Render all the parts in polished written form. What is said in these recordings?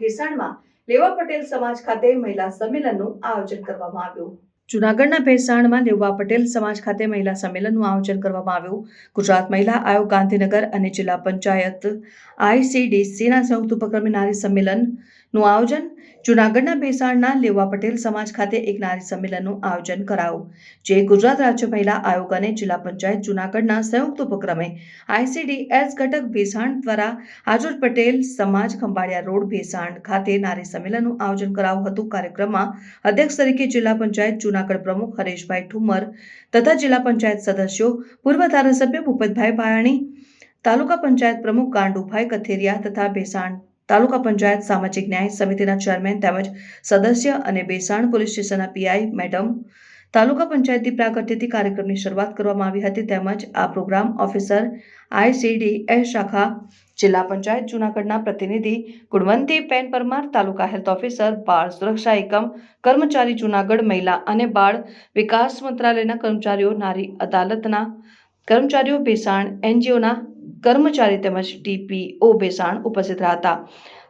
ભેસાણમાં લેવા પટેલ સમાજ ખાતે મહિલા સંમેલનનું આયોજન કરવામાં આવ્યું। જૂનાગઢના ભેસાણમાં લેવા પટેલ સમાજ ખાતે મહિલા સંમેલનનું આયોજન કરવામાં આવ્યું। ગુજરાત મહિલા આયોગ ગાંધીનગર અને જિલ્લા પંચાયત ICDCના સંયુક્ત ઉપક્રમે નારી સંમેલનનું આયોજન। જૂનાગઢના ભેસાણના લેવા પટેલ સમાજ ખાતે એક નારી સંમેલનનું આયોજન કરાયું, જે ગુજરાત રાજ્ય મહિલા આયોગ અને જિલ્લા પંચાયત જૂનાગઢના સંયુક્ત ઉપક્રમે ICDS ઘટક ભેસાણ દ્વારા આજરોજ પટેલ સમાજ ખંભાળિયા રોડ ભેસાણ ખાતે નારી સંમેલનનું આયોજન કરાયું હતું। કાર્યક્રમમાં અધ્યક્ષ તરીકે જિલ્લા પંચાયત જૂનાગઢ પ્રમુખ હરેશભાઈ ઠુમર તથા જિલ્લા પંચાયત સદસ્યો, પૂર્વ ધારાસભ્ય ભૂપતભાઈ ભાયાણી, તાલુકા પંચાયત પ્રમુખ ગાંડુભાઈ કથેરિયા તથા ભેસાણ તાલુકા પંચાયત સામાજિક ન્યાય સમિતિના ચેરમેન તેમજ સદસ્ય અને ભેસાણ પોલીસ સ્ટેશનના PI મેડમ, તાલુકા પંચાયતની પ્રાગટ્યથી કાર્યક્રમની શરૂઆત કરવામાં આવી હતી। તેમજ આ પ્રોગ્રામ ઓફિસર ICDS શાખા જિલ્લા પંચાયત જૂનાગઢના પ્રતિનિધિ ગુણવંતીબેન પરમાર, તાલુકા હેલ્થ ઓફિસર બાળ સુરક્ષા એકમ કર્મચારી જૂનાગઢ, મહિલા અને બાળ વિકાસ મંત્રાલયના કર્મચારીઓ, નારી અદાલતના કર્મચારીઓ, ભેસાણ NGOના કર્મચારી તેમજ TPO ભેસાણ ઉપસ્થિત રહ્યા હતા।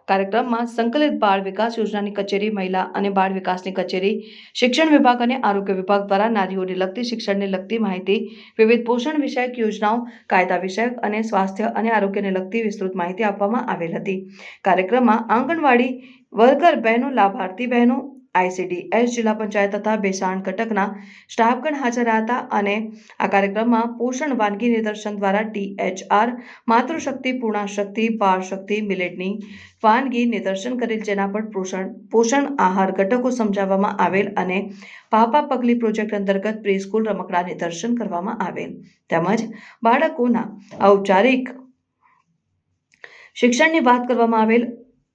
કાર્યક્રમમાં સંકલિત બાળ વિકાસ યોજનાની કચેરી, મહિલા અને બાળ વિકાસની કચેરી, શિક્ષણ વિભાગ અને આરોગ્ય વિભાગ દ્વારા નારીઓને લગતી શિક્ષણને લગતી માહિતી, વિવિધ પોષણ વિષયક યોજનાઓ, કાયદા વિષયક અને સ્વાસ્થ્ય અને આરોગ્યને લગતી વિસ્તૃત માહિતી આપવામાં આવેલ હતી। કાર્યક્રમમાં આંગણવાડી વર્કર બહેનો, લાભાર્થી બહેનો, ICDS જિલ્લા પંચાયત તથા ભેસાણ ઘટકના સ્ટાફગણ હાજર રહ્યા હતા અને આ કાર્યક્રમમાં પોષણ વાનગી નિદર્શન દ્વારા THR, માતૃશક્તિ, પૂર્ણાશક્તિ, બાળ શક્તિ, મિલેટની વાનગી નિદર્શન કરેલ, જેના પર પોષણ આહાર ઘટકો સમજાવવામાં આવેલ અને પાપા પગલી પ્રોજેક્ટ અંતર્ગત પ્રી સ્કૂલ રમકડા નિદર્શન કરવામાં આવેલ તેમજ બાળકોના ઔપચારિક શિક્ષણની વાત કરવામાં આવેલ।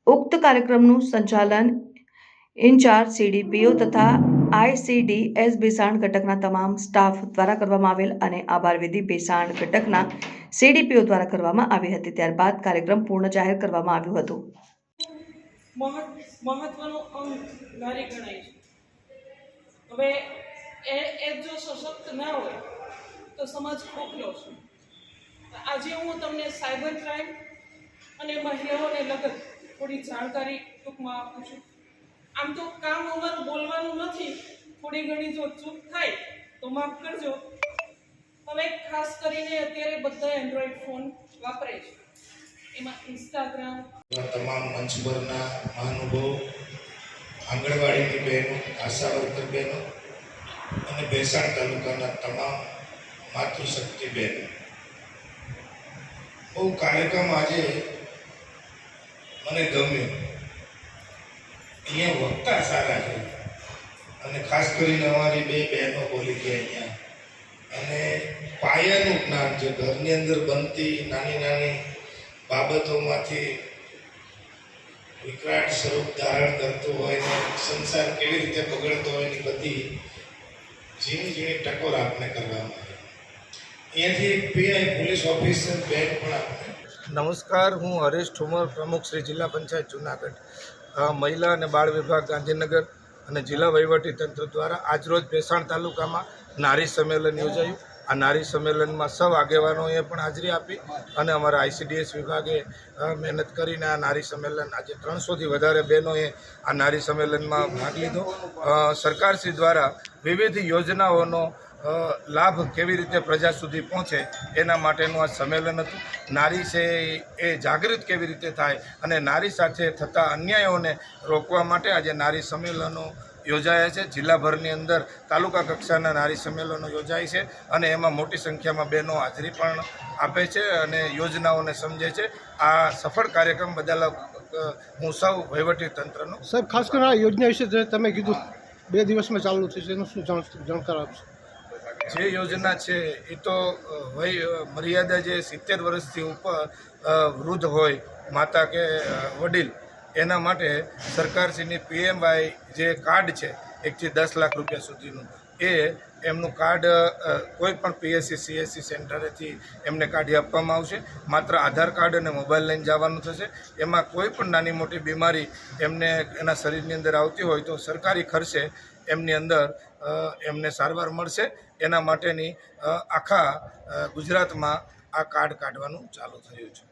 ઉક્ત કાર્યક્રમનું સંચાલન ઇન્ચાર્જ CDPO તથા ICDS ભેસાણ ઘટકના તમામ સ્ટાફ દ્વારા કરવામાં આવેલ અને આભાર વિધિ ભેસાણ ઘટકના CDPO દ્વારા કરવામાં આવી હતી। ત્યારબાદ કાર્યક્રમ પૂર્ણ જાહેર કરવામાં આવ્યું હતું। મહત્વનું અંગ નારી ગણાય છે। હવે એ જો સશક્ત ના હોય તો સમાજ ખોખલો છે। આજે હું તમને સાયબર ક્રાઇમ અને મહિલાઓને લગત થોડી જાણકારી ટૂંકમાં આપું છું। આમ તો કામ અમારું બોલવાનું નથી, થોડી ઘણી જો ચૂક થાય તો માફ કરજો। હવે ખાસ કરીને અત્યારે બધા એન્ડ્રોઈડ ફોન વાપરે છે, એમાં ઇન્સ્ટાગ્રામ, તમામ મંચ પરના મહાનુભાવો, આંગણવાડીની બહેનો, આશા વર્કર બહેનો અને ભેસાણ તાલુકાના તમામ માતૃશક્તિ બહેનો, બહુ કાર્યક્રમ આજે મને ગમ્યો। અહીંયા વક્તા સારા છે અને ખાસ કરીને અમારી બે બહેનો બોલી કે અહીંયા અને પાયાનું જ્ઞાન છે, ઘરની અંદર બનતી નાની નાની બાબતોમાંથી વિકરાટ સ્વરૂપ ધારણ કરતું હોય ને સંસાર કેવી રીતે બગડતો હોય એની બધી ઝીણી ઝીણી ટકોર આપને કરવામાં આવે। અહીંયાથી એક PI પોલીસ ઓફિસર બેન પણ આપને નમસ્કાર, હું હરેશ ઠુમર, પ્રમુખ શ્રી જિલ્લા પંચાયત જૂનાગઢ, મહિલા અને બાળ વિભાગ ગાંધીનગર અને જિલ્લા વહીવટી તંત્ર દ્વારા આજરોજ ભેસાણ તાલુકામાં નારી સંમેલન યોજાયું। આ નારી સંમેલનમાં સૌ આગેવાનોએ પણ હાજરી આપી અને અમારા ICDS વિભાગે મહેનત કરીને આ નારી સંમેલન આજે 300થી વધારે બહેનોએ આ નારી સંમેલનમાં ભાગ લીધો। સરકારશ્રી દ્વારા વિવિધ યોજનાઓનો લાભ કેવી રીતે પ્રજા સુધી પહોંચે એના માટેનું આ સંમેલન હતું। નારી છે એ જાગૃત કેવી રીતે થાય અને નારી સાથે થતા અન્યાયોને રોકવા માટે આજે નારી સંમેલનો યોજાયા છે। જિલ્લાભરની અંદર તાલુકા કક્ષાના નારી સંમેલનો યોજાય છે અને એમાં મોટી સંખ્યામાં બહેનો હાજરી પણ આપે છે અને યોજનાઓને સમજે છે। આ સફળ કાર્યક્રમ બદલ હું સૌ વહીવટી તંત્રનો સાહેબ, ખાસ કરીને આ યોજના વિશે જે તમે કીધું 2 દિવસમાં ચાલુ થશે, એનું શું જાણકાર આપશો? જે યોજના છે એ તો મર્યાદા જે 70 વર્ષથી ઉપર વૃદ્ધ હોય, માતા કે વડીલ, એના માટે સરકારશ્રીની PMY જે કાર્ડ છે 1 થી 10 લાખ રૂપિયા સુધીનું, એ એમનું કાર્ડ કોઈ પણ PSC CSC સેન્ટરેથી એમને કાઢી આપવામાં આવશે। માત્ર આધાર કાર્ડ અને મોબાઈલ લઈને જવાનું થશે। એમાં કોઈ પણ નાની મોટી બીમારી એમને એના શરીરની અંદર આવતી હોય તો સરકારી ખર્ચે એમની અંદર એમને સારવાર મળશે। એના માટેની આખા ગુજરાતમાં આ કાર્ડ કાઢવાનું ચાલુ થયું છે।